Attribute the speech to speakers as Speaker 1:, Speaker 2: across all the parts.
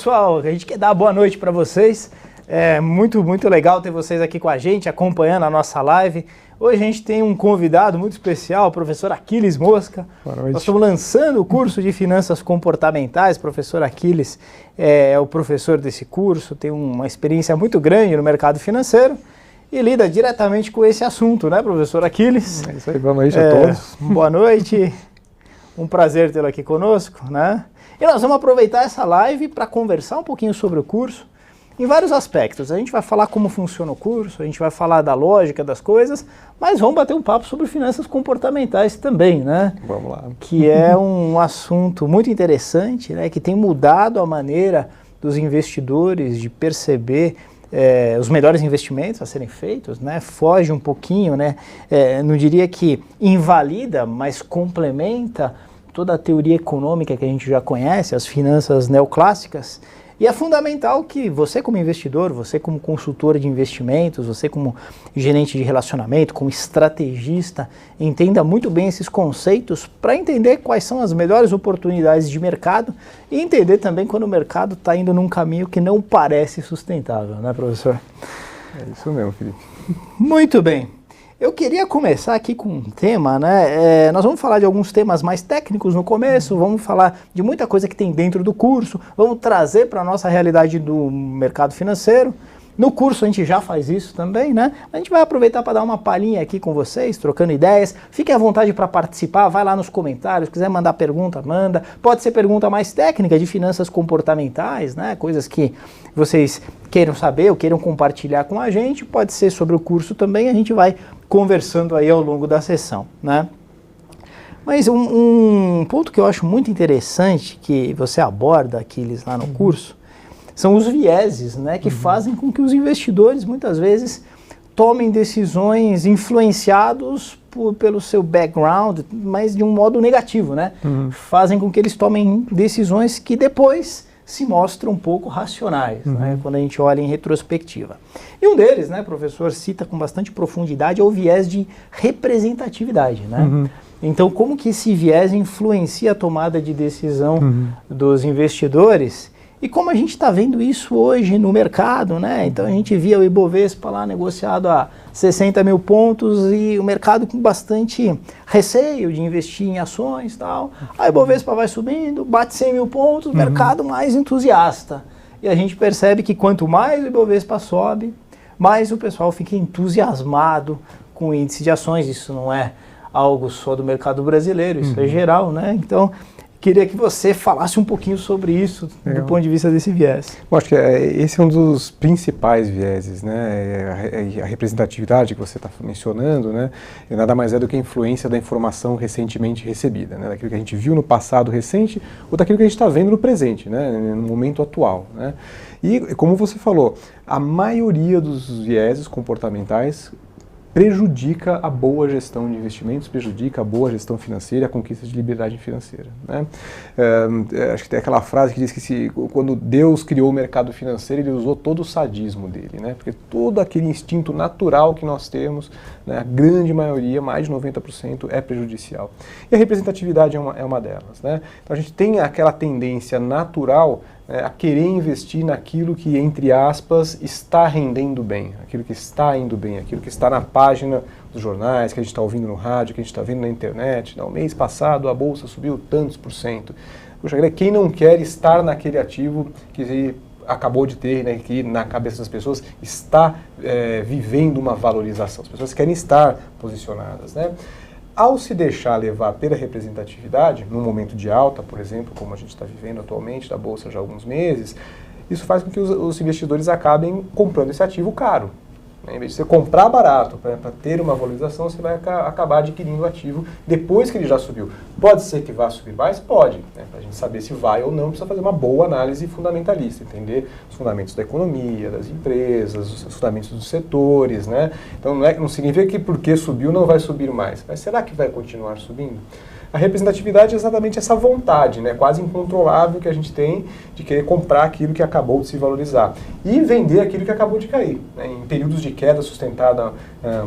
Speaker 1: pessoal, a gente quer dar boa noite para vocês. É muito legal ter vocês aqui com a gente, acompanhando a nossa live. Hoje a gente tem um convidado muito especial, o professor Aquiles Mosca.
Speaker 2: Boa noite.
Speaker 1: Nós estamos lançando o curso de Finanças Comportamentais. O professor Aquiles é o professor desse curso, tem uma experiência muito grande no mercado financeiro e lida diretamente com esse assunto, né, professor Aquiles?
Speaker 2: É isso aí, boa noite a todos.
Speaker 1: Boa noite, um prazer tê-lo aqui conosco, né? E nós vamos aproveitar essa live para conversar um pouquinho sobre o curso, em vários aspectos. A gente vai falar como funciona o curso, a gente vai falar da lógica das coisas, mas vamos bater um papo sobre finanças comportamentais também, né?
Speaker 2: Vamos lá.
Speaker 1: Que é um assunto muito interessante, né? Que tem mudado a maneira dos investidores de perceber os melhores investimentos a serem feitos, né? Foge um pouquinho, né? Não diria que invalida, mas complementa toda a teoria econômica que a gente já conhece, as finanças neoclássicas. E é fundamental que você como investidor, você como consultor de investimentos, você como gerente de relacionamento, como estrategista, entenda muito bem esses conceitos para entender quais são as melhores oportunidades de mercado e entender também quando o mercado está indo num caminho que não parece sustentável, né, professor?
Speaker 2: É isso mesmo, Felipe.
Speaker 1: Muito bem. Eu queria começar aqui com um tema, né? Nós vamos falar de alguns temas mais técnicos no começo, vamos falar de muita coisa que tem dentro do curso, vamos trazer para a nossa realidade do mercado financeiro. No curso a gente já faz isso também, né? A gente vai aproveitar para dar uma palhinha aqui com vocês, trocando ideias. Fiquem à vontade para participar, vai lá nos comentários, quiser mandar pergunta, manda. Pode ser pergunta mais técnica, de finanças comportamentais, né? Coisas que vocês queiram saber ou queiram compartilhar com a gente. Pode ser sobre o curso também, a gente vai conversando aí ao longo da sessão, né? Mas um ponto que eu acho muito interessante que você aborda, Aquiles, lá no curso, são os vieses, né, que fazem com que os investidores muitas vezes tomem decisões influenciados pelo seu background, mas de um modo negativo, né? Fazem com que eles tomem decisões que depois se mostram um pouco racionais, né, quando a gente olha em retrospectiva. E um deles, né, professor, cita com bastante profundidade, é o viés de representatividade, né? Então, como que esse viés influencia a tomada de decisão dos investidores? E como a gente está vendo isso hoje no mercado, né? Então a gente via o Ibovespa lá negociado a 60 mil pontos e o mercado com bastante receio de investir em ações e tal. A Ibovespa vai subindo, bate 100 mil pontos, mercado mais entusiasta. E a gente percebe que quanto mais o Ibovespa sobe, mais o pessoal fica entusiasmado com o índice de ações. Isso não é algo só do mercado brasileiro, isso é geral, né? Então, queria que você falasse um pouquinho sobre isso, do ponto de vista desse viés.
Speaker 2: Eu acho que esse é um dos principais vieses, né? A representatividade que você está mencionando, né? Nada mais é do que a influência da informação recentemente recebida, né? Daquilo que a gente viu no passado recente ou daquilo que a gente está vendo no presente, né? No momento atual, né? E, como você falou, a maioria dos vieses comportamentais prejudica a boa gestão de investimentos, prejudica a boa gestão financeira, a conquista de liberdade financeira, né? Acho que tem aquela frase que diz que quando Deus criou o mercado financeiro, ele usou todo o sadismo dele, né? Porque todo aquele instinto natural que nós temos, né, a grande maioria, mais de 90%, é prejudicial. E a representatividade é uma delas, né? Então a gente tem aquela tendência natural a querer investir naquilo que, entre aspas, está rendendo bem, aquilo que está indo bem, aquilo que está na página dos jornais, que a gente está ouvindo no rádio, que a gente está vendo na internet. No mês passado a bolsa subiu tantos %. Puxa, quem não quer estar naquele ativo que acabou de ter, né, que na cabeça das pessoas está vivendo uma valorização? As pessoas querem estar posicionadas, né? Ao se deixar levar pela representatividade, num momento de alta, por exemplo, como a gente está vivendo atualmente, da Bolsa já há alguns meses, isso faz com que os investidores acabem comprando esse ativo caro. Em vez de você comprar barato para ter uma valorização, você vai acabar adquirindo o ativo depois que ele já subiu. Pode ser que vá subir mais? Pode. Né? Para a gente saber se vai ou não, precisa fazer uma boa análise fundamentalista, entender os fundamentos da economia, das empresas, os fundamentos dos setores, né? Então não significa que porque subiu não vai subir mais. Mas será que vai continuar subindo? A representatividade é exatamente essa vontade, né, quase incontrolável que a gente tem de querer comprar aquilo que acabou de se valorizar e vender aquilo que acabou de cair. Né, em períodos de queda sustentada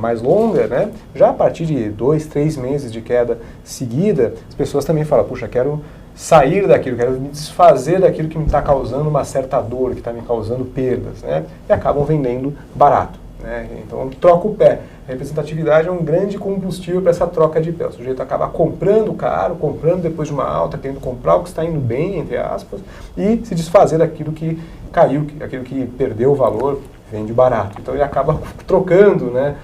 Speaker 2: mais longa, né, já a partir de 2, 3 meses de queda seguida, as pessoas também falam, puxa, quero sair daquilo, quero me desfazer daquilo que me está causando uma certa dor, que está me causando perdas, né? E acabam vendendo barato, né? Então troca o pé. A representatividade é um grande combustível para essa troca de pé. O sujeito acaba comprando caro, comprando depois de uma alta, querendo comprar o que está indo bem, entre aspas, e se desfazer daquilo que caiu, aquilo que perdeu o valor, vende barato. Então ele acaba trocando, né,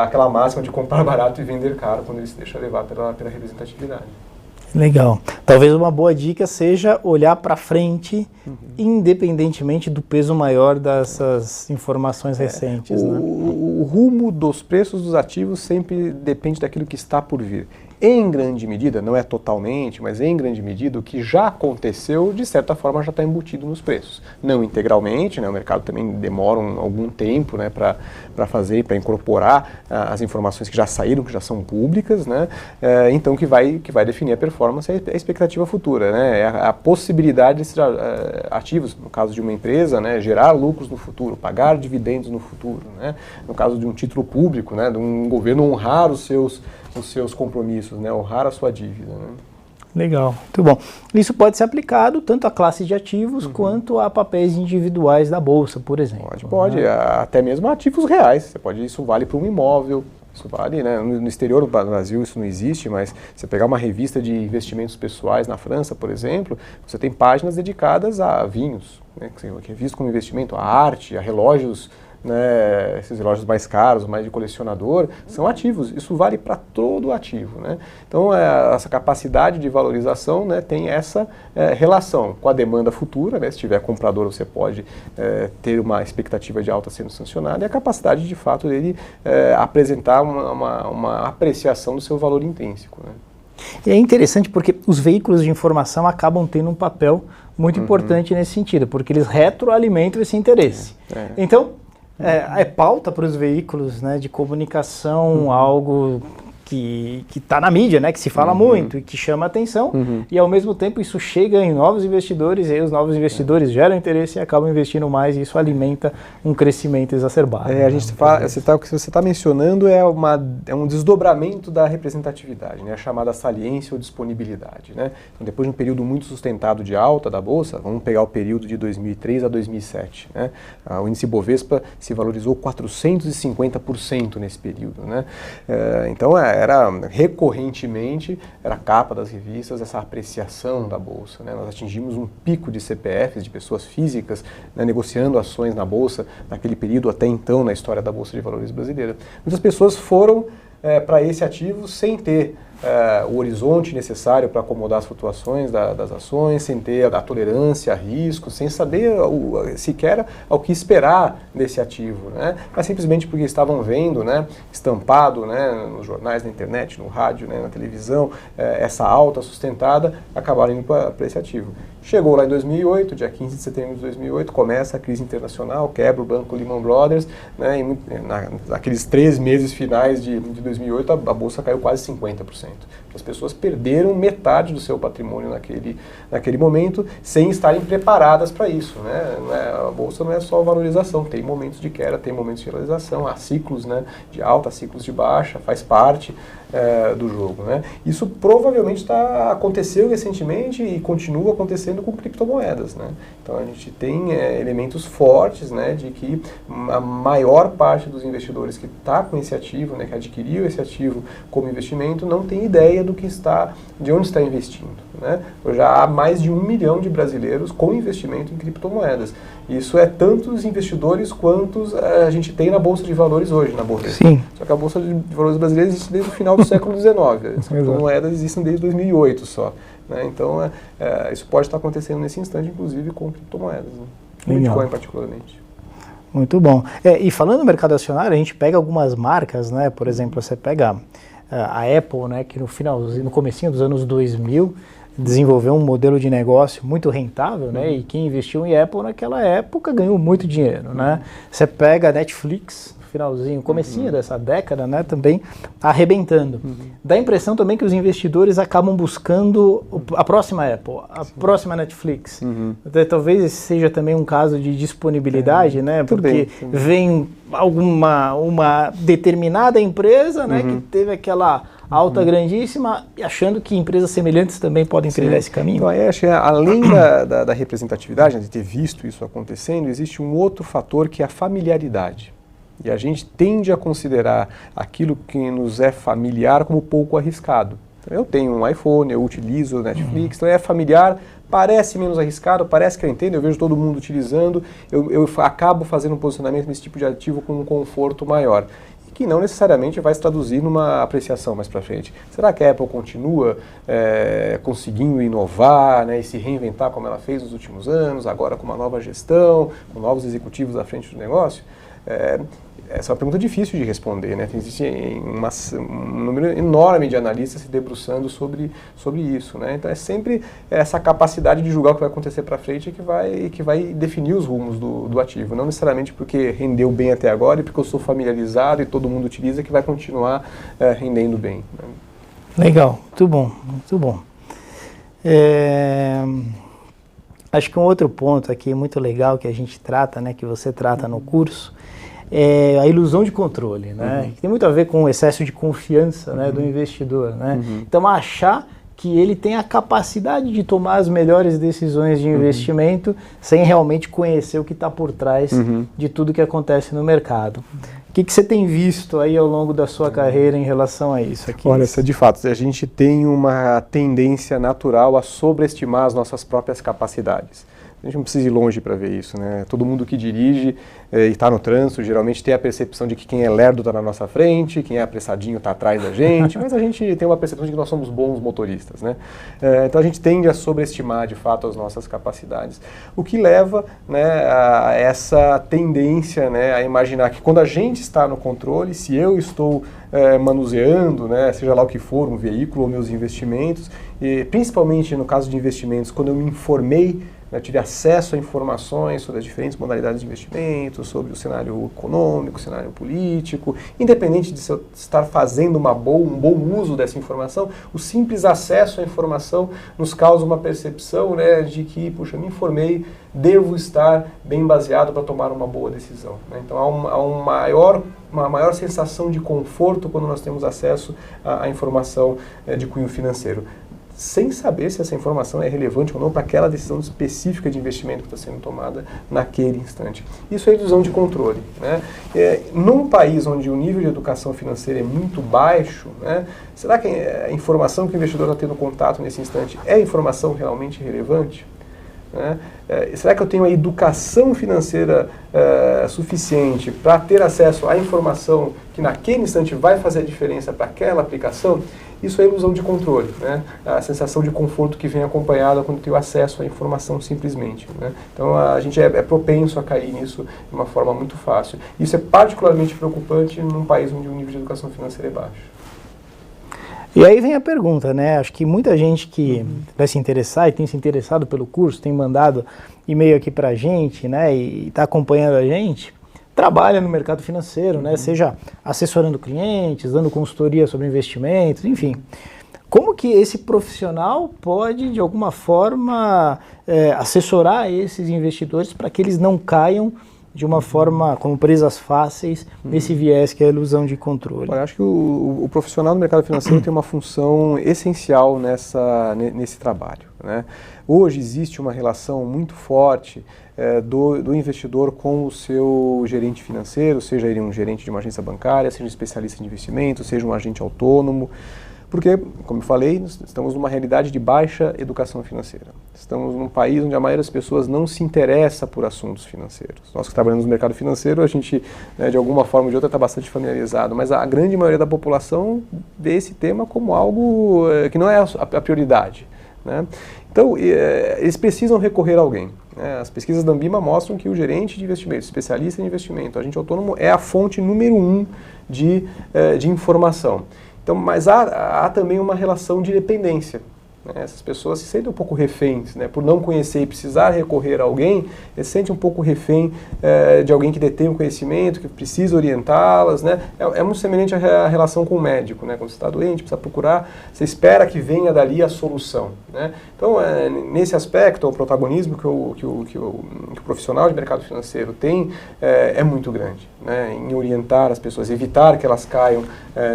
Speaker 2: aquela máxima de comprar barato e vender caro quando ele se deixa levar pela representatividade.
Speaker 1: Legal. Talvez uma boa dica seja olhar para frente, independentemente do peso maior dessas informações recentes.
Speaker 2: O rumo dos preços dos ativos sempre depende daquilo que está por vir. Em grande medida, não é totalmente, mas em grande medida, o que já aconteceu, de certa forma, já está embutido nos preços. Não integralmente, né, o mercado também demora algum tempo, né, para fazer, para incorporar as informações que já saíram, que já são públicas, né, então que vai definir a performance é a expectativa futura, né, é a possibilidade desses ativos, no caso de uma empresa, né, gerar lucros no futuro, pagar dividendos no futuro, né, no caso de um título público, né, de um governo honrar os seus compromissos, né, honrar a sua dívida. Né?
Speaker 1: Legal, muito bom. Isso pode ser aplicado tanto à classe de ativos quanto a papéis individuais da Bolsa, por exemplo.
Speaker 2: Pode, até mesmo ativos reais. Isso vale para um imóvel, isso vale, né? No exterior do Brasil isso não existe, mas você pegar uma revista de investimentos pessoais na França, por exemplo, você tem páginas dedicadas a vinhos, né, que é visto como investimento, a arte, a relógios, né, esses relógios mais caros, mais de colecionador, são ativos. Isso vale para todo ativo, né? Então, essa capacidade de valorização, né, tem essa relação com a demanda futura, né? Se tiver comprador, você pode ter uma expectativa de alta sendo sancionada, e a capacidade, de fato, dele apresentar uma apreciação do seu valor intrínseco, né?
Speaker 1: E é interessante porque os veículos de informação acabam tendo um papel muito importante nesse sentido, porque eles retroalimentam esse interesse. Então, é pauta para os veículos, né, de comunicação, algo que está na mídia, né, que se fala muito e que chama atenção, e ao mesmo tempo isso chega em novos investidores, e aí os novos investidores geram interesse e acabam investindo mais, e isso alimenta um crescimento exacerbado.
Speaker 2: A gente fala, o que você está mencionando é um desdobramento da representatividade, né, a chamada saliência ou disponibilidade, né? Então, depois de um período muito sustentado de alta da Bolsa, vamos pegar o período de 2003 a 2007, né? O índice Bovespa se valorizou 450% nesse período, né? Então, era recorrentemente, era a capa das revistas, essa apreciação da Bolsa, né? Nós atingimos um pico de CPFs, de pessoas físicas, né, negociando ações na Bolsa, naquele período até então na história da Bolsa de Valores brasileira. Muitas pessoas foram para esse ativo sem ter o horizonte necessário para acomodar as flutuações das ações, sem ter a tolerância a risco, sem saber sequer ao que esperar desse ativo, né? Mas simplesmente porque estavam vendo, né, estampado, né, nos jornais, na internet, no rádio, né, na televisão, essa alta sustentada, acabaram indo para esse ativo. Chegou lá em 2008, dia 15 de setembro de 2008, começa a crise internacional, quebra o banco Lehman Brothers, né, e naqueles 3 meses finais de 2008, a Bolsa caiu quase 50%. As pessoas perderam metade do seu patrimônio naquele momento, sem estarem preparadas para isso, né? A Bolsa não é só valorização, tem momentos de queda, tem momentos de realização, há ciclos, né, de alta, ciclos de baixa, faz parte do jogo, né? Isso provavelmente aconteceu recentemente e continua acontecendo com criptomoedas, né? Então a gente tem elementos fortes, né, de que a maior parte dos investidores que está com esse ativo, né, que adquiriu esse ativo como investimento, não tem ideia de onde está investindo, né? Já há mais de 1 milhão de brasileiros com investimento em criptomoedas. Isso é tantos investidores quantos a gente tem na Bolsa de Valores hoje, na Bolsa.
Speaker 1: Sim.
Speaker 2: Só que a Bolsa de Valores brasileira existe desde o final do século XIX. As criptomoedas existem desde 2008 só, né? Então, isso pode estar acontecendo nesse instante, inclusive com criptomoedas, né? Bitcoin particularmente.
Speaker 1: Muito bom. E falando no mercado acionário, a gente pega algumas marcas, né? Por exemplo, você pega a Apple, né, que no comecinho dos anos 2000 desenvolveu um modelo de negócio muito rentável, né? E quem investiu em Apple naquela época ganhou muito dinheiro, né? Você pega a Netflix, finalzinho, comecinho dessa década, né, também arrebentando. Dá a impressão também que os investidores acabam buscando a próxima Apple, a próxima Netflix. Talvez esse seja também um caso de disponibilidade, né, porque vem uma determinada empresa, né, que teve aquela alta grandíssima, achando que empresas semelhantes também podem trilhar esse caminho.
Speaker 2: Então, acho que além da representatividade, de ter visto isso acontecendo, existe um outro fator que é a familiaridade. E a gente tende a considerar aquilo que nos é familiar como pouco arriscado. Então, eu tenho um iPhone, eu utilizo o Netflix, então é familiar, parece menos arriscado, parece que eu entendo, eu vejo todo mundo utilizando, eu acabo fazendo um posicionamento nesse tipo de ativo com um conforto maior, que não necessariamente vai se traduzir numa apreciação mais para frente. Será que a Apple continua conseguindo inovar, né, e se reinventar como ela fez nos últimos anos, agora com uma nova gestão, com novos executivos à frente do negócio? Essa é uma pergunta difícil de responder, né? Existe um número enorme de analistas se debruçando sobre isso, né? Então é sempre essa capacidade de julgar o que vai acontecer para frente que vai definir os rumos do ativo, não necessariamente porque rendeu bem até agora e porque eu sou familiarizado e todo mundo utiliza que vai continuar rendendo bem, né?
Speaker 1: Legal, muito bom, muito bom. Acho que um outro ponto aqui muito legal que a gente trata, né, que você trata no curso, é a ilusão de controle, né? Que tem muito a ver com o excesso de confiança, né, do investidor, né? Então, achar que ele tem a capacidade de tomar as melhores decisões de investimento sem realmente conhecer o que está por trás de tudo que acontece no mercado. O que você tem visto aí ao longo da sua carreira em relação a isso?
Speaker 2: Olha, de fato, a gente tem uma tendência natural a sobreestimar as nossas próprias capacidades. A gente não precisa ir longe para ver isso, né? Todo mundo que dirige e está no trânsito geralmente tem a percepção de que quem é lerdo está na nossa frente, quem é apressadinho está atrás da gente, mas a gente tem uma percepção de que nós somos bons motoristas, né? Então a gente tende a sobreestimar de fato as nossas capacidades, o que leva, né, a essa tendência, né, a imaginar que quando a gente está no controle, se eu estou manuseando, né, seja lá o que for, um veículo ou meus investimentos, e principalmente no caso de investimentos, quando eu me informei, eu tive acesso a informações sobre as diferentes modalidades de investimento, sobre o cenário econômico, o cenário político, independente de se eu estar fazendo um bom uso dessa informação, o simples acesso à informação nos causa uma percepção, né, de que, puxa, me informei, devo estar bem baseado para tomar uma boa decisão, né? Então há uma maior sensação de conforto quando nós temos acesso à informação de cunho financeiro, sem saber se essa informação é relevante ou não para aquela decisão específica de investimento que está sendo tomada naquele instante. Isso é ilusão de controle, né? Num país onde o nível de educação financeira é muito baixo, né, será que a informação que o investidor está tendo contato nesse instante é informação realmente relevante? Né? Será que eu tenho a educação financeira suficiente para ter acesso à informação que naquele instante vai fazer a diferença para aquela aplicação? Isso é ilusão de controle, né? A sensação de conforto que vem acompanhada quando tem o acesso à informação simplesmente, né? Então a gente é propenso a cair nisso de uma forma muito fácil. Isso é particularmente preocupante num país onde o nível de educação financeira é baixo.
Speaker 1: E aí vem a pergunta, né? Acho que muita gente que vai se interessar e tem se interessado pelo curso, tem mandado e-mail aqui pra gente, né? E está acompanhando a gente, trabalha no mercado financeiro, né? Seja assessorando clientes, dando consultoria sobre investimentos, enfim. Como que esse profissional pode, de alguma forma, assessorar esses investidores para que eles não caiam de uma forma como presas fáceis nesse viés que é a ilusão de controle?
Speaker 2: Eu acho que o profissional do mercado financeiro tem uma função essencial nesse trabalho, né? Hoje existe uma relação muito forte do investidor com o seu gerente financeiro, seja ele um gerente de uma agência bancária, seja um especialista em investimentos, seja um agente autônomo. Porque, como eu falei, estamos numa realidade de baixa educação financeira. Estamos num país onde a maioria das pessoas não se interessa por assuntos financeiros. Nós que trabalhamos no mercado financeiro, a gente, né, de alguma forma ou de outra, está bastante familiarizado, mas a grande maioria da população vê esse tema como algo que não é a prioridade, né? Então, eles precisam recorrer a alguém. As pesquisas da Ambima mostram que o gerente de investimento, especialista em investimento, agente autônomo, é a fonte número 1 de informação. Então, mas há também uma relação de dependência. né? Essas pessoas se sentem um pouco reféns, né? Por não conhecer e precisar recorrer a alguém, eles se sentem um pouco refém de alguém que detém o conhecimento, que precisa orientá-las, né? É muito semelhante à relação com o médico, né? Quando você está doente, precisa procurar, você espera que venha dali a solução, né? Então, nesse aspecto, o protagonismo que o profissional de mercado financeiro tem é muito grande, né? Em orientar as pessoas, evitar que elas caiam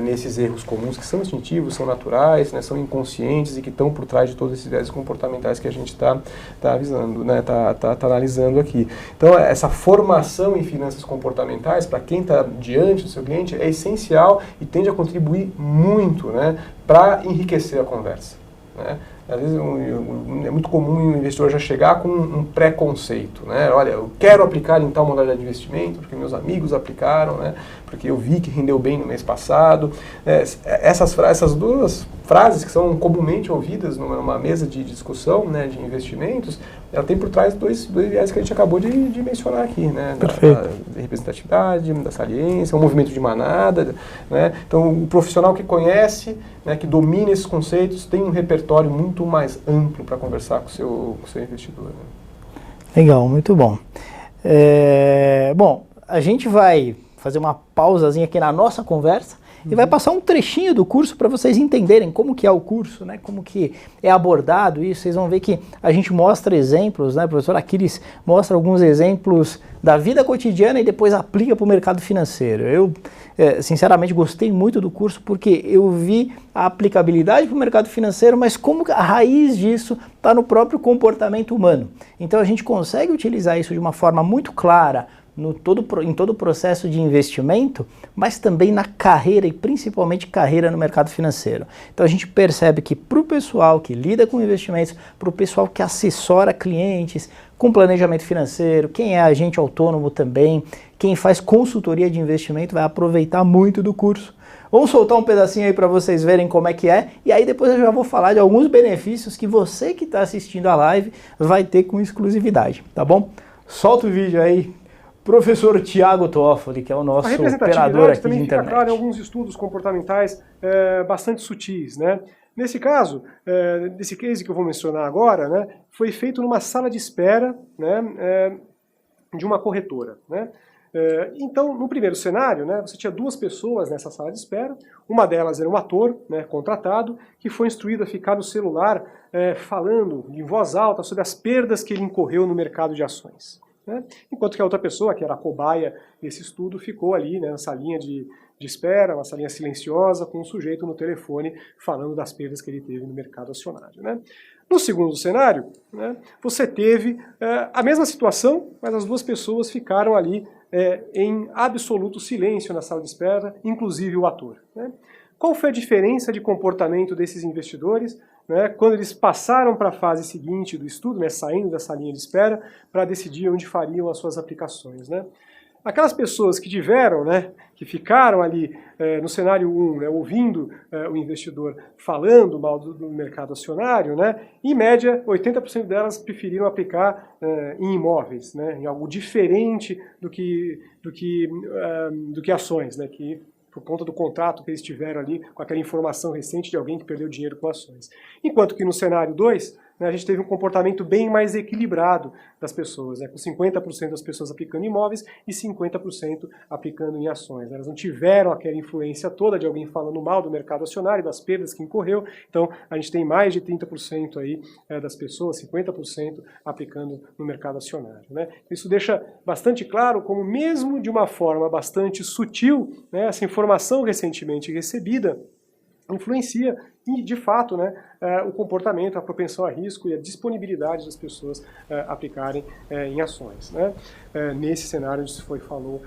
Speaker 2: nesses erros comuns que são instintivos, são naturais, né? São inconscientes e que estão por trás de todos esses viés comportamentais que a gente está avisando, né? Tá analisando aqui. Então, essa formação em finanças comportamentais, para quem está diante do seu cliente, é essencial e tende a contribuir muito, né? Para enriquecer a conversa, né? Às vezes é muito comum o investidor já chegar com um preconceito, né? Olha, eu quero aplicar em tal modalidade de investimento porque meus amigos aplicaram, né? Porque eu vi que rendeu bem no mês passado. Essas duas frases que são comumente ouvidas numa mesa de discussão, né, de investimentos, ela tem por trás dois viés que a gente acabou de mencionar aqui, né? Da representatividade, da saliência, um movimento de manada, né? Então, o profissional que conhece, né, que domina esses conceitos, tem um repertório muito mais amplo para conversar com o seu investidor, né?
Speaker 1: Legal, muito bom. Bom, a gente vai fazer uma pausazinha aqui na nossa conversa e vai passar um trechinho do curso para vocês entenderem como que é o curso, né? Como que é abordado isso. Vocês vão ver que a gente mostra exemplos, né? O professor Aquiles mostra alguns exemplos da vida cotidiana e depois aplica para o mercado financeiro. Eu, sinceramente, gostei muito do curso porque eu vi a aplicabilidade para o mercado financeiro, mas como a raiz disso está no próprio comportamento humano. Então a gente consegue utilizar isso de uma forma muito clara em todo o processo de investimento, mas também na carreira e principalmente carreira no mercado financeiro. Então a gente percebe que para o pessoal que lida com investimentos, para o pessoal que assessora clientes com planejamento financeiro, quem é agente autônomo também, quem faz consultoria de investimento vai aproveitar muito do curso. Vamos soltar um pedacinho aí para vocês verem como é que é, e aí depois eu já vou falar de alguns benefícios que você que está assistindo a live vai ter com exclusividade, tá bom? Solta o vídeo aí. Professor Tiago Toffoli, que é o nosso operador aqui de internet.
Speaker 3: Fica claro em alguns estudos comportamentais bastante sutis, né? Nesse caso, desse case que eu vou mencionar agora, né, foi feito numa sala de espera, né, de uma corretora, né? Então, no primeiro cenário, né, você tinha duas pessoas nessa sala de espera, uma delas era um ator, né, contratado, que foi instruído a ficar no celular falando em voz alta sobre as perdas que ele incorreu no mercado de ações. Né? Enquanto que a outra pessoa, que era a cobaia desse estudo, ficou ali, né, na salinha de espera, uma salinha silenciosa, com um sujeito no telefone falando das perdas que ele teve no mercado acionário. Né? No segundo cenário, né, você teve a mesma situação, mas as duas pessoas ficaram ali em absoluto silêncio na sala de espera, inclusive o ator. Né? Qual foi a diferença de comportamento desses investidores, né, quando eles passaram para a fase seguinte do estudo, né, saindo dessa linha de espera, para decidir onde fariam as suas aplicações? Né? Aquelas pessoas que tiveram, né, que ficaram ali no cenário 1, né, ouvindo o investidor falando mal do mercado acionário, né, em média, 80% delas preferiram aplicar em imóveis, né, em algo diferente do que ações, né, que por conta do contrato que eles tiveram ali com aquela informação recente de alguém que perdeu dinheiro com ações. Enquanto que no cenário 2, né, a gente teve um comportamento bem mais equilibrado das pessoas, né, com 50% das pessoas aplicando em imóveis e 50% aplicando em ações. Elas não tiveram aquela influência toda de alguém falando mal do mercado acionário, das perdas que incorreu, então a gente tem mais de 30% aí das pessoas, 50% aplicando no mercado acionário. Né? Isso deixa bastante claro como, mesmo de uma forma bastante sutil, né, essa informação recentemente recebida influencia, de fato, né, o comportamento, a propensão a risco e a disponibilidade das pessoas aplicarem em ações. Né? Nesse cenário onde se falou.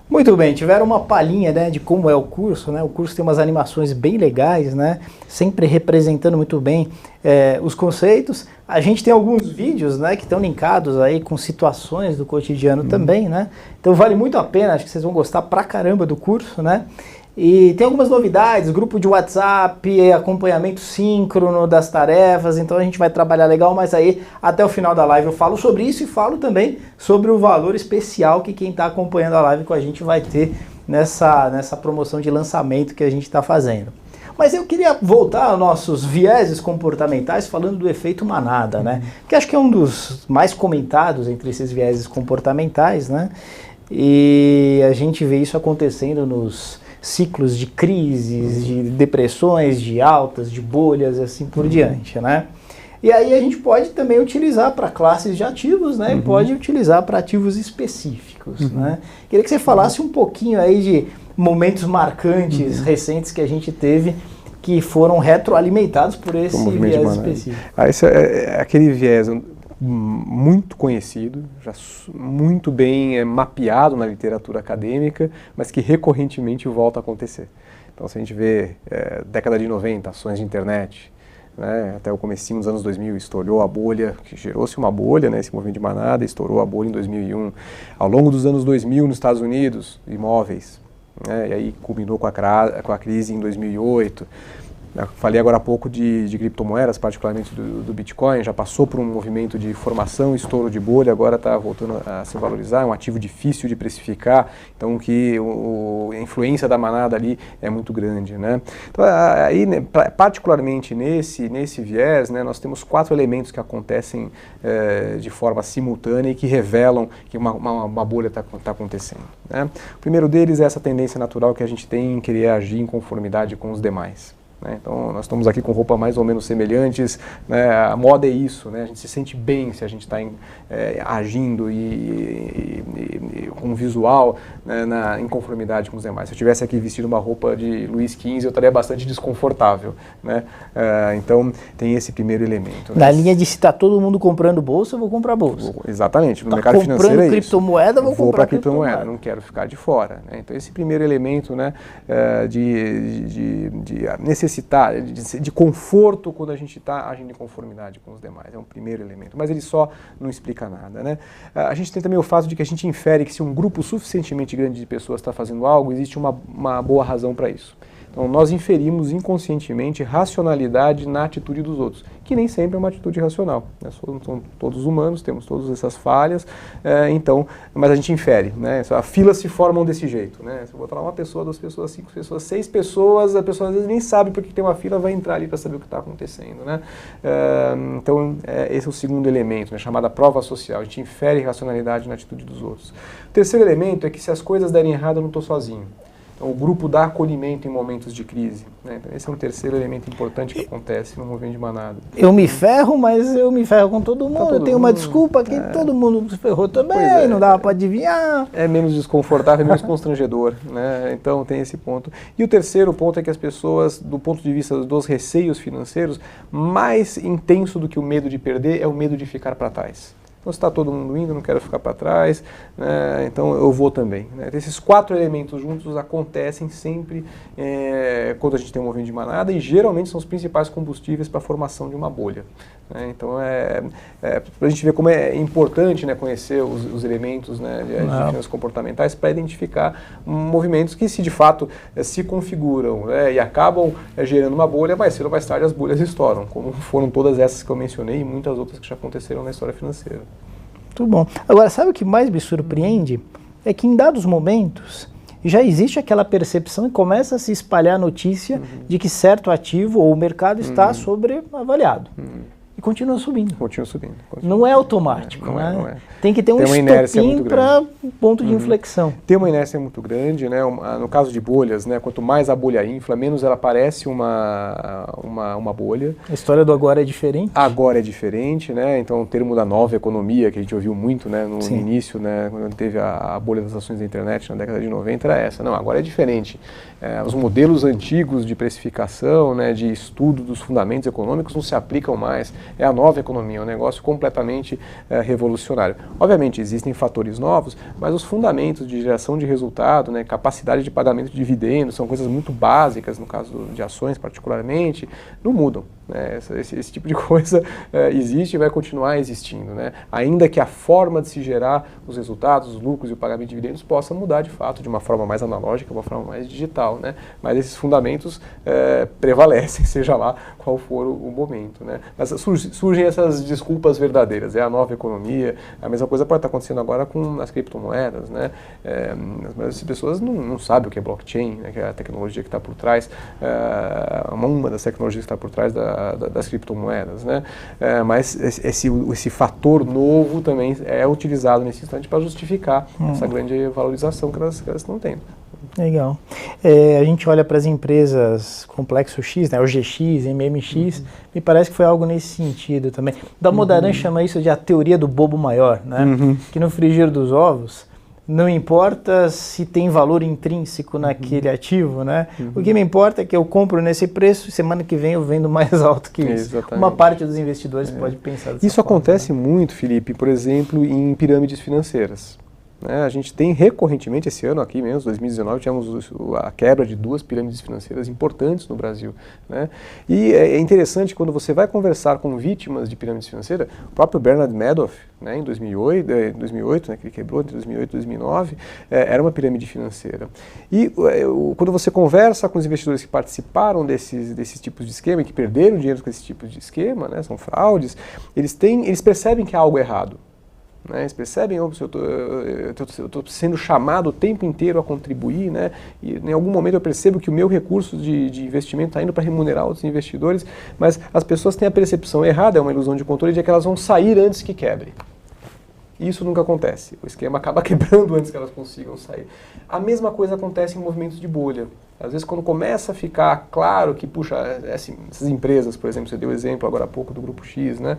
Speaker 1: Muito bem, tiveram uma palhinha, né, de como é o curso, né? O curso tem umas animações bem legais, né? Sempre representando muito bem os conceitos. A gente tem alguns vídeos, né, que estão linkados aí com situações do cotidiano também, né? Então vale muito a pena, acho que vocês vão gostar pra caramba do curso, né? E tem algumas novidades, grupo de WhatsApp, acompanhamento síncrono das tarefas, então a gente vai trabalhar legal, mas aí até o final da live eu falo sobre isso e falo também sobre o valor especial que quem está acompanhando a live com a gente vai ter nessa promoção de lançamento que a gente está fazendo. Mas eu queria voltar aos nossos vieses comportamentais falando do efeito manada, né? Que acho que é um dos mais comentados entre esses vieses comportamentais, né? E a gente vê isso acontecendo nos ciclos de crises, de depressões, de altas, de bolhas e assim por diante, né? E aí a gente pode também utilizar para classes de ativos, né? E pode utilizar para ativos específicos, né? Queria que você falasse um pouquinho aí de momentos marcantes, recentes que a gente teve, que foram retroalimentados por esse viés específico.
Speaker 2: Esse é aquele viés muito conhecido, já muito bem mapeado na literatura acadêmica, mas que recorrentemente volta a acontecer. Então, se a gente vê década de 90, ações de internet, né, até o comecinho dos anos 2000, estourou a bolha, que gerou-se uma bolha, né, esse movimento de manada, estourou a bolha em 2001. Ao longo dos anos 2000, nos Estados Unidos, imóveis, né, e aí culminou com a crise em 2008. Eu falei agora há pouco de criptomoedas, particularmente do Bitcoin, já passou por um movimento de formação, estouro de bolha, agora está voltando a se valorizar, é um ativo difícil de precificar, então a influência da manada ali é muito grande, né? Então, aí, né, particularmente nesse viés, né, nós temos 4 elementos que acontecem de forma simultânea e que revelam que uma bolha está acontecendo, né? O primeiro deles é essa tendência natural que a gente tem em querer agir em conformidade com os demais. Então, nós estamos aqui com roupas mais ou menos semelhantes, né? A moda é isso, né? A gente se sente bem se a gente está agindo com um visual, né, em conformidade com os demais. Se eu estivesse aqui vestido uma roupa de Luís XV, eu estaria bastante desconfortável, né? Então, tem esse primeiro elemento.
Speaker 1: Na linha de se está todo mundo comprando bolsa, eu vou comprar bolsa.
Speaker 2: Exatamente, no mercado financeiro é isso.
Speaker 1: Criptomoeda, vou comprar
Speaker 2: criptomoeda, não quero ficar de fora, né? Então, esse primeiro elemento, né, de necessidade de conforto quando a gente está agindo em conformidade com os demais. É um primeiro elemento, mas ele só não explica nada, né? A gente tem também o fato de que a gente infere que se um grupo suficientemente grande de pessoas está fazendo algo, existe uma boa razão para isso. Então, nós inferimos inconscientemente racionalidade na atitude dos outros, que nem sempre é uma atitude racional, né? Somos todos humanos, temos todas essas falhas, mas a gente infere, né? As filas se formam desse jeito, né? Se eu botar lá uma pessoa, 2 pessoas, 5 pessoas, 6 pessoas, a pessoa às vezes nem sabe porque tem uma fila, vai entrar ali para saber o que está acontecendo, né? Então, esse é o segundo elemento, né? Chamada prova social. A gente infere racionalidade na atitude dos outros. O terceiro elemento é que se as coisas derem errado, eu não estou sozinho. Então, o grupo dá acolhimento em momentos de crise, né? Então, esse é um terceiro elemento importante que acontece no movimento de manada.
Speaker 1: Eu me ferro, mas eu me ferro com todo mundo. Eu tenho uma desculpa que todo mundo se ferrou também, não dava para adivinhar.
Speaker 2: É menos desconfortável, é menos constrangedor, né? Então tem esse ponto. E o terceiro ponto é que as pessoas, do ponto de vista dos receios financeiros, mais intenso do que o medo de perder é o medo de ficar para trás. Então, se está todo mundo indo, eu não quero ficar para trás, né? Então eu vou também, né? Esses 4 elementos juntos acontecem sempre quando a gente tem um movimento de manada e geralmente são os principais combustíveis para a formação de uma bolha, né? Então, para a gente ver como é importante, né, conhecer os elementos, né, de finanças comportamentais para identificar movimentos que, se de fato se configuram, né, e acabam gerando uma bolha, mais cedo ou mais tarde as bolhas estouram, como foram todas essas que eu mencionei e muitas outras que já aconteceram na história financeira.
Speaker 1: Muito bom. Agora, sabe o que mais me surpreende? É que em dados momentos já existe aquela percepção e começa a se espalhar a notícia de que certo ativo ou o mercado está sobreavaliado. E continua subindo.
Speaker 2: Continua subindo.
Speaker 1: Não é automático,
Speaker 2: não
Speaker 1: né?
Speaker 2: Não é.
Speaker 1: Tem que ter um estopim para um ponto de inflexão.
Speaker 2: Tem uma inércia muito grande, né? No caso de bolhas, né? Quanto mais a bolha infla, menos ela parece uma bolha.
Speaker 1: A história do agora é diferente?
Speaker 2: Agora é diferente, né? Então o termo da nova economia, que a gente ouviu muito, né, no início, né, quando teve a bolha das ações da internet na década de 90, era essa. Não, agora é diferente. Os modelos antigos de precificação, né, de estudo dos fundamentos econômicos não se aplicam mais. É a nova economia, um negócio completamente revolucionário. Obviamente existem fatores novos, mas os fundamentos de geração de resultado, né, capacidade de pagamento de dividendos, são coisas muito básicas, no caso de ações particularmente, não mudam. né? Esse tipo de coisa existe e vai continuar existindo, né? Ainda que a forma de se gerar os resultados, os lucros e o pagamento de dividendos possa mudar de fato de uma forma mais analógica, uma forma mais digital, né? Mas esses fundamentos prevalecem, seja lá qual for o momento, né? Mas surgem essas desculpas verdadeiras, é a nova economia, a mesma coisa pode estar acontecendo agora com as criptomoedas, né? Mas as pessoas não sabem o que é blockchain, né? Que é a tecnologia que está por trás, uma das tecnologias que está por trás das criptomoedas, né? Mas esse fator novo também é utilizado nesse instante para justificar essa grande valorização que elas estão tendo.
Speaker 1: Legal. A gente olha para as empresas Complexo X, né, o GX, MMX, me parece que foi algo nesse sentido também. Damodaran chama isso de a teoria do bobo maior, né? Que no frigir dos ovos, não importa se tem valor intrínseco naquele ativo, né? O que me importa é que eu compro nesse preço e semana que vem eu vendo mais alto que isso.
Speaker 2: Exatamente.
Speaker 1: Uma parte dos investidores pode pensar dessa
Speaker 2: Isso
Speaker 1: forma,
Speaker 2: acontece
Speaker 1: né?
Speaker 2: muito, Felipe, por exemplo, em pirâmides financeiras. A gente tem recorrentemente, esse ano aqui mesmo, 2019, tivemos a quebra de 2 pirâmides financeiras importantes no Brasil, né? E é interessante quando você vai conversar com vítimas de pirâmides financeiras, o próprio Bernard Madoff, né, em 2008, né, que ele quebrou entre 2008 e 2009, era uma pirâmide financeira. E quando você conversa com os investidores que participaram desses tipos de esquema e que perderam dinheiro com esse tipo de esquema, né, são fraudes, eles percebem que há algo errado. Né, eles percebem, eu estou sendo chamado o tempo inteiro a contribuir, né, e em algum momento eu percebo que o meu recurso de investimento está indo para remunerar outros investidores, mas as pessoas têm a percepção errada, é uma ilusão de controle, de que elas vão sair antes que quebre. Isso nunca acontece, o esquema acaba quebrando antes que elas consigam sair. A mesma coisa acontece em movimentos de bolha. Às vezes quando começa a ficar claro que, puxa, assim, essas empresas, por exemplo, você deu o exemplo agora há pouco do Grupo X, né,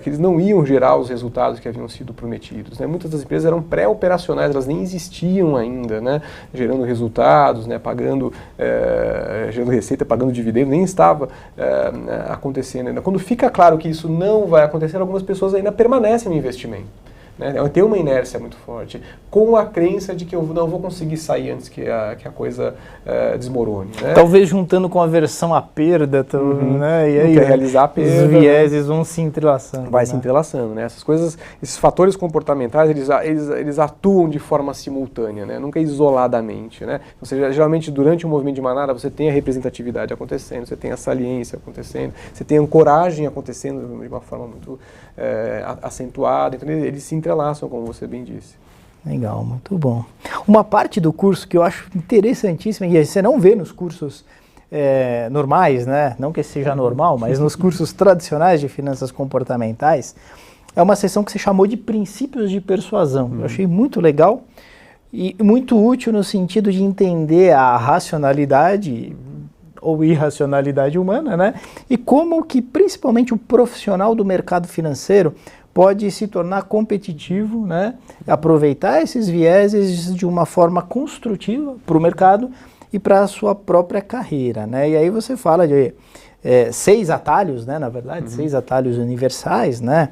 Speaker 2: que eles não iam gerar os resultados que haviam sido prometidos, né? Muitas das empresas eram pré-operacionais, elas nem existiam ainda, né, gerando resultados, né, gerando receita, pagando dividendo, nem estava acontecendo ainda. Quando fica claro que isso não vai acontecer, algumas pessoas ainda permanecem no investimento. Tem uma inércia muito forte, com a crença de que eu não vou conseguir sair antes que a coisa desmorone. Né?
Speaker 1: Talvez juntando com a aversão à perda, né? E aí
Speaker 2: quer realizar a perda,
Speaker 1: os vieses vão se entrelaçando.
Speaker 2: Vai se entrelaçando, né? Essas coisas, esses fatores comportamentais, eles atuam de forma simultânea, né? Nunca isoladamente, né? Ou seja, geralmente durante um movimento de manada você tem a representatividade acontecendo, você tem a saliência acontecendo, você tem a ancoragem acontecendo de uma forma muito acentuada, então eles se entrelaçam, como você bem disse.
Speaker 1: Legal, muito bom. Uma parte do curso que eu acho interessantíssima, e você não vê nos cursos normais, né? Não que seja normal, mas nos cursos tradicionais de finanças comportamentais, é uma sessão que você chamou de princípios de persuasão. Eu achei muito legal e muito útil no sentido de entender a racionalidade ou irracionalidade humana, né? E como que principalmente o profissional do mercado financeiro pode se tornar competitivo, né? Aproveitar esses vieses de uma forma construtiva para o mercado e para a sua própria carreira, né? E aí você fala de 6 atalhos, né? Na verdade, 6 atalhos universais, né?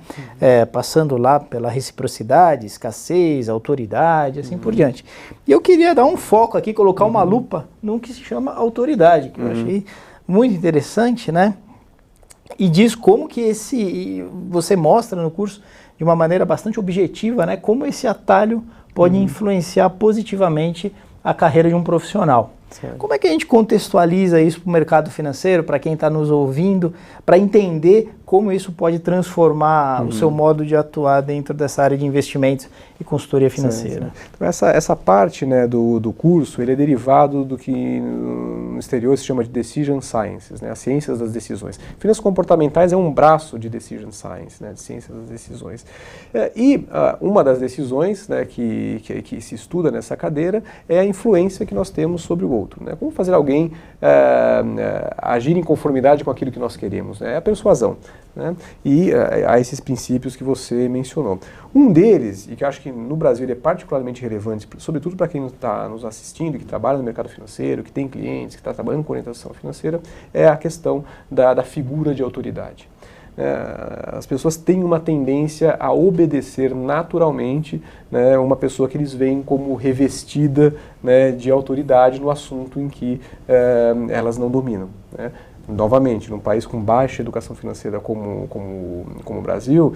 Speaker 1: Passando lá pela reciprocidade, escassez, autoridade, assim por diante. E eu queria dar um foco aqui, colocar uma lupa no que se chama autoridade, que eu achei muito interessante, né? E diz como que você mostra no curso de uma maneira bastante objetiva, né? Como esse atalho pode influenciar positivamente a carreira de um profissional. Certo. Como é que a gente contextualiza isso para o mercado financeiro, para quem está nos ouvindo, para entender como isso pode transformar o seu modo de atuar dentro dessa área de investimentos e consultoria financeira?
Speaker 2: Então, essa parte, né, do curso, ele é derivado do que no exterior se chama de Decision Sciences, né, as ciências das decisões. Finanças comportamentais é um braço de Decision Science, né, de ciências das decisões. Uma das decisões, né, que se estuda nessa cadeira é a influência que nós temos sobre o outro. Né? Como fazer alguém agir em conformidade com aquilo que nós queremos? Né? É a persuasão. Né? E há esses princípios que você mencionou. Um deles, e que eu acho que no Brasil ele é particularmente relevante, sobretudo para quem está nos assistindo, que trabalha no mercado financeiro, que tem clientes, que está trabalhando com orientação financeira, é a questão da figura de autoridade. As pessoas têm uma tendência a obedecer naturalmente, né, uma pessoa que eles veem como revestida, né, de autoridade no assunto em que elas não dominam. Né. novamente, num país com baixa educação financeira como o Brasil,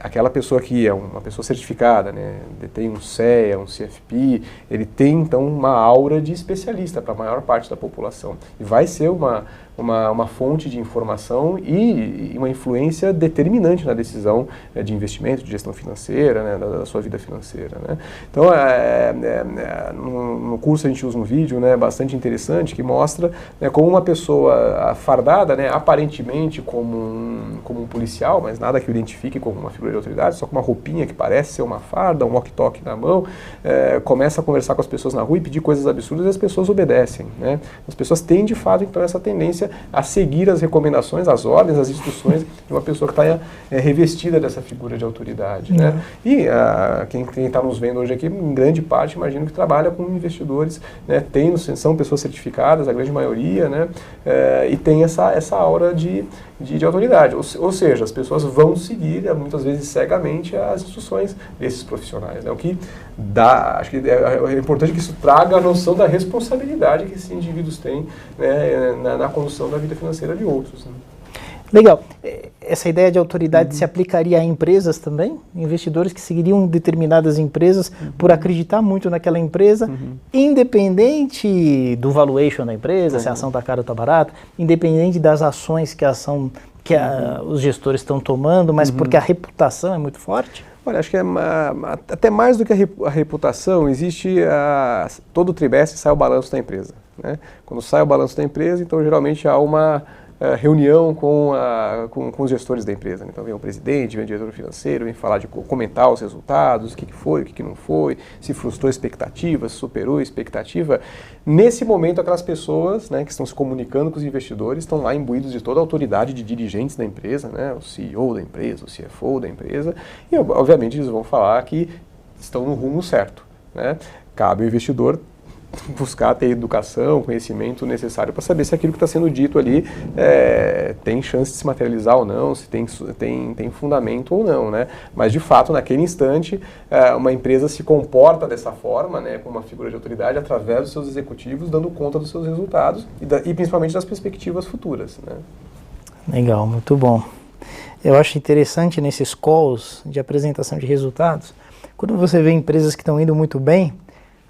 Speaker 2: aquela pessoa que é uma pessoa certificada, né, tem um CEA, um CFP, ele tem então uma aura de especialista para a maior parte da população. E vai ser uma fonte de informação e uma influência determinante na decisão de investimento, de gestão financeira, né, da sua vida financeira. Né. Então, no curso a gente usa um vídeo, né, bastante interessante que mostra, né, como uma pessoa fardada, né, aparentemente como um policial, mas nada que o identifique como uma figura de autoridade, só com uma roupinha que parece ser uma farda, um walkie-talkie na mão, começa a conversar com as pessoas na rua e pedir coisas absurdas e as pessoas obedecem. Né. As pessoas têm, de fato, então, essa tendência a seguir as recomendações, as ordens, as instruções de uma pessoa que está revestida dessa figura de autoridade. Né. E quem está nos vendo hoje aqui, em grande parte, imagino que trabalha com investidores, né, são pessoas certificadas, a grande maioria, né, e tem essa aura de autoridade. Ou seja, as pessoas vão seguir, muitas vezes cegamente, as instruções desses profissionais. Né, o que acho que é importante que isso traga a noção da responsabilidade que esses indivíduos têm, né, na condução da vida financeira de outros. Né.
Speaker 1: Legal. Essa ideia de autoridade se aplicaria a empresas também? Investidores que seguiriam determinadas empresas por acreditar muito naquela empresa, independente do valuation da empresa, se a ação está cara ou está barata, independente das ações que os gestores estão tomando, mas porque a reputação é muito forte?
Speaker 2: Olha, acho que até mais do que a reputação, existe todo trimestre sai o balanço da empresa. Né? Quando sai o balanço da empresa, então geralmente há uma reunião com os gestores da empresa. Então vem o presidente, vem o diretor financeiro, vem comentar os resultados, o que foi, o que não foi, se frustrou a expectativa, se superou a expectativa. Nesse momento, aquelas pessoas, né, que estão se comunicando com os investidores estão lá imbuídos de toda a autoridade de dirigentes da empresa, né, o CEO da empresa, o CFO da empresa, e obviamente eles vão falar que estão no rumo certo. Né. Cabe ao investidor buscar ter educação, conhecimento necessário para saber se aquilo que está sendo dito ali tem chance de se materializar ou não, se tem fundamento ou não, né? Mas, de fato, naquele instante, uma empresa se comporta dessa forma, né, como uma figura de autoridade, através dos seus executivos, dando conta dos seus resultados e principalmente das perspectivas futuras. Né?
Speaker 1: Legal, muito bom. Eu acho interessante nesses calls de apresentação de resultados, quando você vê empresas que estão indo muito bem,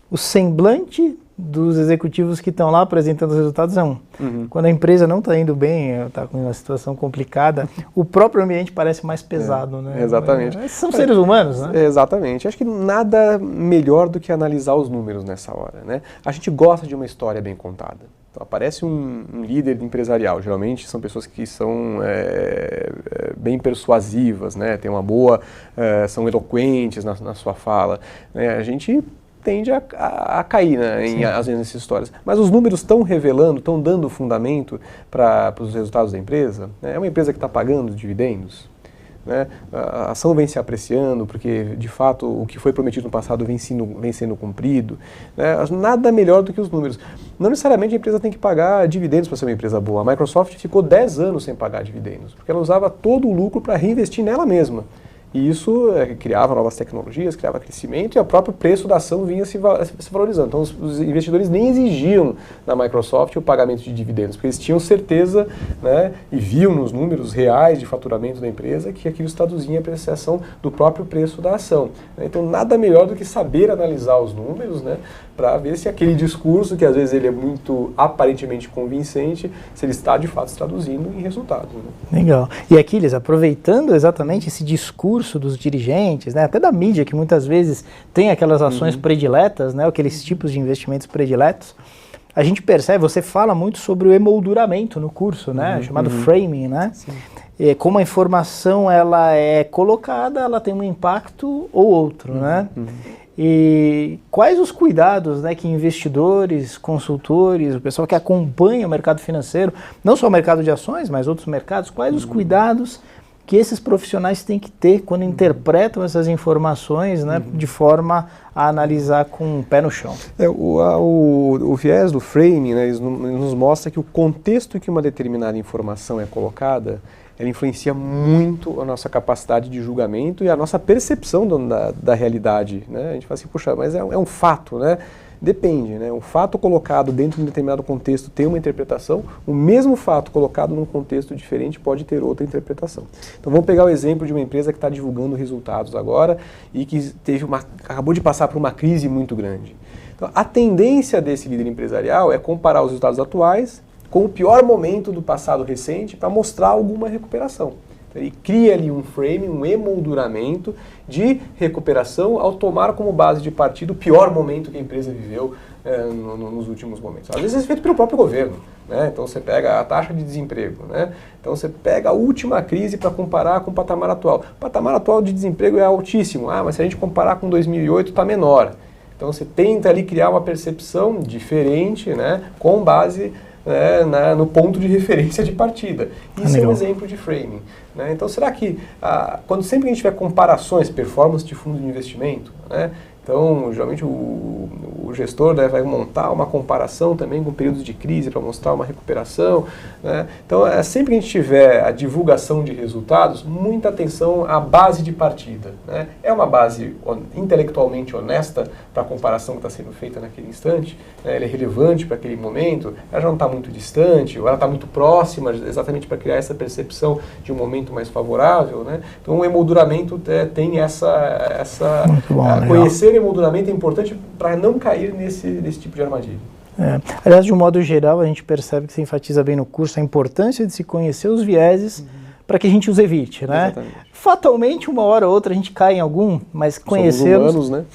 Speaker 1: o semblante dos executivos que estão lá apresentando os resultados é um. Quando a empresa não está indo bem, está com uma situação complicada, o próprio ambiente parece mais pesado. Né?
Speaker 2: Exatamente.
Speaker 1: São seres humanos, né?
Speaker 2: Exatamente. Acho que nada melhor do que analisar os números nessa hora. Né? A gente gosta de uma história bem contada. Então, aparece um líder empresarial, geralmente são pessoas que são bem persuasivas, né? Tem uma boa, são eloquentes na sua fala. Né? A gente tende a cair, né, às vezes nessas histórias. Mas os números estão revelando, estão dando fundamento para os resultados da empresa. Né? É uma empresa que está pagando dividendos. Né? A ação vem se apreciando porque, de fato, o que foi prometido no passado vem sendo cumprido. Né? Nada melhor do que os números. Não necessariamente a empresa tem que pagar dividendos para ser uma empresa boa. A Microsoft ficou 10 anos sem pagar dividendos, porque ela usava todo o lucro para reinvestir nela mesma. E isso criava novas tecnologias, criava crescimento e o próprio preço da ação vinha se valorizando. Então os investidores nem exigiam da Microsoft o pagamento de dividendos, porque eles tinham certeza, né, e viam nos números reais de faturamento da empresa que aquilo se traduzia em apreciação do próprio preço da ação. Então nada melhor do que saber analisar os números, né, para ver se aquele discurso, que às vezes ele é muito aparentemente convincente, se ele está de fato se traduzindo em resultados. Né?
Speaker 1: Legal. E Aquiles, aproveitando exatamente esse discurso dos dirigentes, né, até da mídia, que muitas vezes tem aquelas ações prediletas, né, aqueles tipos de investimentos prediletos, a gente percebe, você fala muito sobre o emolduramento no curso, né, chamado framing, né? E como a informação ela é colocada, ela tem um impacto ou outro, né? E quais os cuidados, né, que investidores, consultores, o pessoal que acompanha o mercado financeiro, não só o mercado de ações, mas outros mercados, quais os cuidados que esses profissionais têm que ter quando interpretam essas informações, né, de forma a analisar com o pé no chão?
Speaker 2: O viés do framing, né, nos mostra que o contexto em que uma determinada informação é colocada ela influencia muito a nossa capacidade de julgamento e a nossa percepção da realidade, né? A gente fala assim, puxa, mas é um fato, né? Depende, né? Um fato colocado dentro de um determinado contexto tem uma interpretação, o mesmo fato colocado num contexto diferente pode ter outra interpretação. Então vamos pegar o exemplo de uma empresa que está divulgando resultados agora e que acabou de passar por uma crise muito grande. Então, a tendência desse líder empresarial é comparar os resultados atuais com o pior momento do passado recente para mostrar alguma recuperação. Ele cria ali um frame, um emolduramento de recuperação ao tomar como base de partida o pior momento que a empresa viveu nos últimos momentos. Às vezes é feito pelo próprio governo, né? Então você pega a taxa de desemprego, né? Então você pega a última crise para comparar com o patamar atual. O patamar atual de desemprego é altíssimo, mas se a gente comparar com 2008 está menor. Então você tenta ali criar uma percepção diferente, né? Com base no ponto de referência de partida. Isso é um exemplo de framing. Né? Então, será que, quando sempre a gente tiver comparações, performance de fundo de investimento, né? Então, geralmente o gestor vai montar uma comparação também com períodos de crise para mostrar uma recuperação. Né? Então, sempre que a gente tiver a divulgação de resultados, muita atenção à base de partida. Né? É uma base intelectualmente honesta para a comparação que está sendo feita naquele instante, né? Ela é relevante para aquele momento, ela já não está muito distante, ou ela está muito próxima, exatamente para criar essa percepção de um momento mais favorável. Né? Então, o emolduramento tem essa
Speaker 1: muito bom,
Speaker 2: conhecer emolduramento é importante para não cair nesse tipo de armadilha.
Speaker 1: Aliás, de um modo geral, a gente percebe que você enfatiza bem no curso a importância de se conhecer os vieses para que a gente os evite, né?
Speaker 2: Exatamente.
Speaker 1: Fatalmente, uma hora ou outra a gente cai em algum, mas conhecê-los
Speaker 2: né?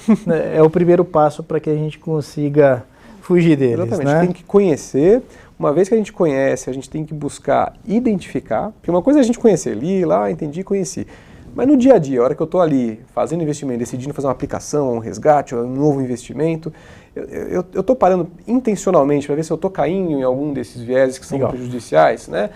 Speaker 1: É o primeiro passo para que a gente consiga fugir deles.
Speaker 2: Exatamente,
Speaker 1: né?
Speaker 2: A gente tem que conhecer. Uma vez que a gente conhece, a gente tem que buscar identificar, porque uma coisa é a gente conhecer, li lá, entendi, conheci. Mas no dia a dia, a hora que eu estou ali fazendo investimento, decidindo fazer uma aplicação, um resgate, um novo investimento, eu estou parando intencionalmente para ver se eu estou caindo em algum desses vieses que são prejudiciais, né?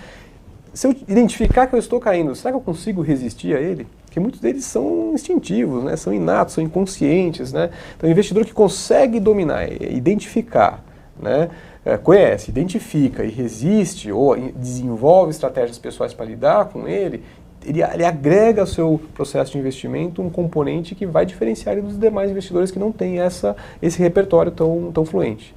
Speaker 2: Se eu identificar que eu estou caindo, será que eu consigo resistir a ele? Porque muitos deles são instintivos, né? São inatos, são inconscientes, né? Então o investidor que consegue dominar, identificar, né? Conhece, identifica e resiste ou desenvolve estratégias pessoais para lidar com ele agrega ao seu processo de investimento um componente que vai diferenciar ele dos demais investidores que não têm esse repertório tão fluente.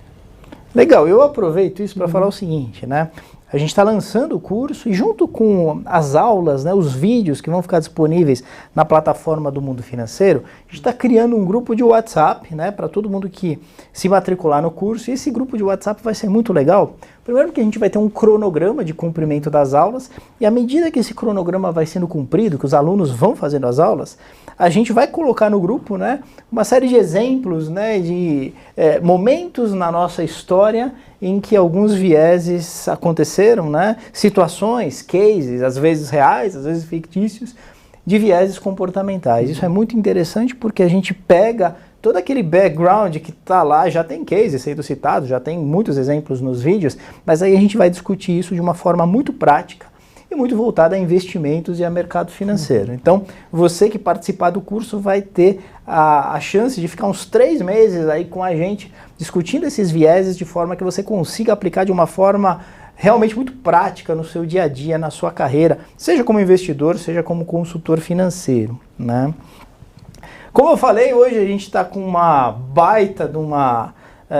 Speaker 1: Legal, eu aproveito isso para falar o seguinte, né? A gente está lançando o curso e junto com as aulas, né, os vídeos que vão ficar disponíveis na plataforma do Mundo Financeiro, a gente está criando um grupo de WhatsApp, né, para todo mundo que se matricular no curso. E esse grupo de WhatsApp vai ser muito legal. Primeiro porque a gente vai ter um cronograma de cumprimento das aulas e à medida que esse cronograma vai sendo cumprido, que os alunos vão fazendo as aulas, a gente vai colocar no grupo, né, uma série de exemplos, né, de momentos na nossa história em que alguns vieses aconteceram, né, situações, cases, às vezes reais, às vezes fictícios, de vieses comportamentais. Isso é muito interessante porque a gente pega todo aquele background que está lá, já tem cases sendo citados, já tem muitos exemplos nos vídeos, mas aí a gente vai discutir isso de uma forma muito prática e muito voltada a investimentos e a mercado financeiro. Então, você que participar do curso vai ter a chance de ficar uns 3 meses aí com a gente discutindo esses vieses de forma que você consiga aplicar de uma forma realmente muito prática no seu dia a dia, na sua carreira, seja como investidor, seja como consultor financeiro, né? Como eu falei, hoje a gente está com uma baita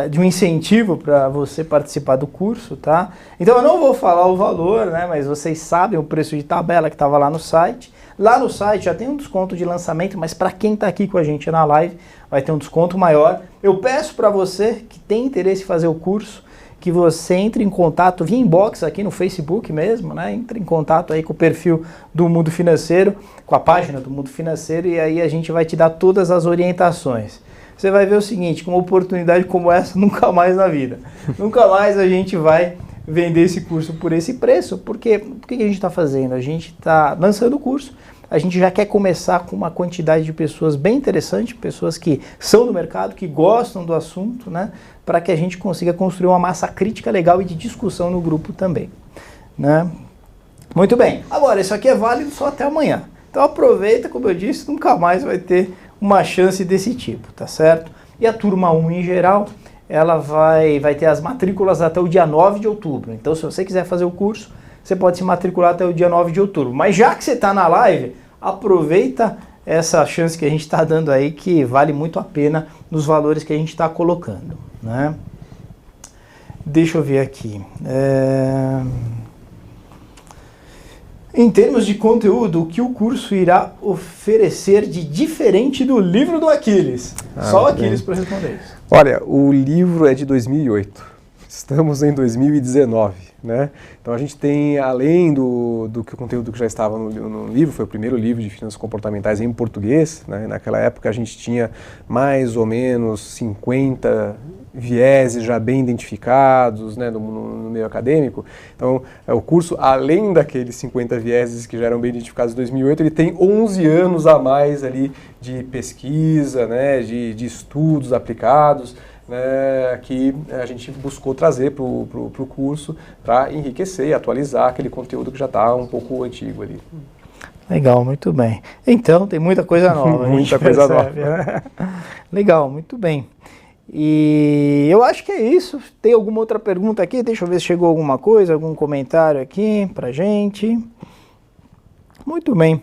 Speaker 1: de um incentivo para você participar do curso, tá? Então eu não vou falar o valor, né? Mas vocês sabem o preço de tabela que estava lá no site. Lá no site já tem um desconto de lançamento, mas para quem está aqui com a gente na live vai ter um desconto maior. Eu peço para você que tem interesse em fazer o curso, que você entre em contato via inbox aqui no Facebook mesmo, né? Entre em contato aí com o perfil do Mundo Financeiro, com a página do Mundo Financeiro, e aí a gente vai te dar todas as orientações. Você vai ver o seguinte, com uma oportunidade como essa, nunca mais na vida. Nunca mais a gente vai vender esse curso por esse preço, porque o que a gente está fazendo? A gente está lançando o curso, a gente já quer começar com uma quantidade de pessoas bem interessante, pessoas que são do mercado, que gostam do assunto, né? Para que a gente consiga construir uma massa crítica legal e de discussão no grupo também, né? Muito bem, agora isso aqui é válido só até amanhã. Então aproveita, como eu disse, nunca mais vai ter uma chance desse tipo, tá certo? E a turma 1 em geral, ela vai ter as matrículas até o dia 9 de outubro. Então se você quiser fazer o curso, você pode se matricular até o dia 9 de outubro. Mas já que você está na live, aproveita essa chance que a gente está dando aí, que vale muito a pena nos valores que a gente está colocando, né? Deixa eu ver aqui. Em termos de conteúdo, o que o curso irá oferecer de diferente do livro do Aquiles? Só o Aquiles para responder isso.
Speaker 2: Olha, o livro é de 2008. Estamos em 2019, né? Então a gente tem, além do que o conteúdo que já estava no livro, foi o primeiro livro de finanças comportamentais em português, né? Naquela época a gente tinha mais ou menos 50 vieses já bem identificados, né, no meio acadêmico. Então o curso, além daqueles 50 vieses que já eram bem identificados em 2008, ele tem 11 anos a mais ali de pesquisa, né, de estudos aplicados, que a gente buscou trazer para o curso para enriquecer e atualizar aquele conteúdo que já está um pouco antigo ali.
Speaker 1: Legal, muito bem. Então, tem muita coisa nova.
Speaker 2: Muita coisa nova.
Speaker 1: Né? Legal, muito bem. E eu acho que é isso. Tem alguma outra pergunta aqui? Deixa eu ver se chegou alguma coisa, algum comentário aqui pra gente. Muito bem.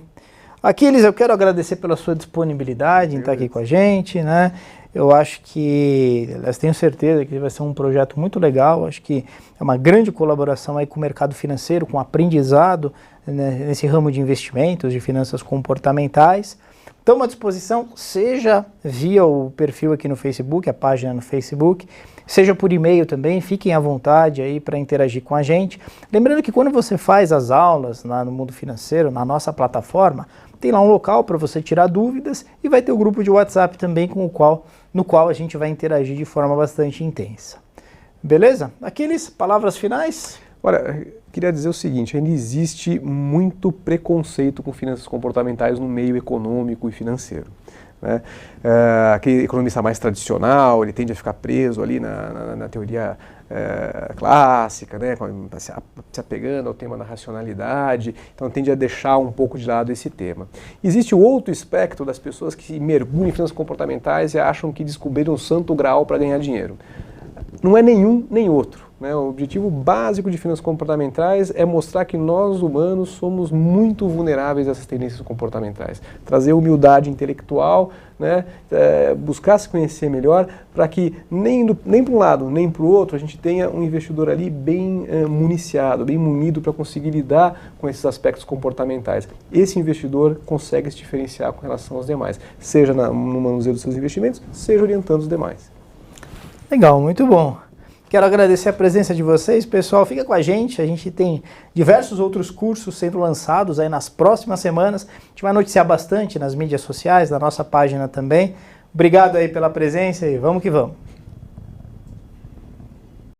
Speaker 1: Aquiles, eu quero agradecer pela sua disponibilidade em estar aqui com a gente, né? Eu acho que, aliás, tenho certeza que vai ser um projeto muito legal. Acho que é uma grande colaboração aí com o mercado financeiro, com o aprendizado, né, nesse ramo de investimentos, de finanças comportamentais. Estamos à disposição, seja via o perfil aqui no Facebook, a página no Facebook, seja por e-mail também, fiquem à vontade aí para interagir com a gente. Lembrando que quando você faz as aulas lá no Mundo Financeiro, na nossa plataforma, tem lá um local para você tirar dúvidas e vai ter o grupo de WhatsApp também no qual a gente vai interagir de forma bastante intensa. Beleza? Aquiles, palavras finais?
Speaker 2: Olha, queria dizer o seguinte, ainda existe muito preconceito com finanças comportamentais no meio econômico e financeiro, né? Aquele economista mais tradicional, ele tende a ficar preso ali na teoria clássica, né? Se apegando ao tema da racionalidade, então tende a deixar um pouco de lado esse tema. Existe o outro espectro das pessoas que mergulham em finanças comportamentais e acham que descobriram o santo graal para ganhar dinheiro. Não é nenhum nem outro. O objetivo básico de finanças comportamentais é mostrar que nós humanos somos muito vulneráveis a essas tendências comportamentais. Trazer humildade intelectual, né, buscar se conhecer melhor para que nem para um lado nem para o outro a gente tenha um investidor ali bem municiado, bem munido para conseguir lidar com esses aspectos comportamentais. Esse investidor consegue se diferenciar com relação aos demais, seja no manuseio dos seus investimentos, seja orientando os demais.
Speaker 1: Legal, muito bom. Quero agradecer a presença de vocês, pessoal, fica com a gente tem diversos outros cursos sendo lançados aí nas próximas semanas, a gente vai noticiar bastante nas mídias sociais, na nossa página também. Obrigado aí pela presença e vamos que vamos.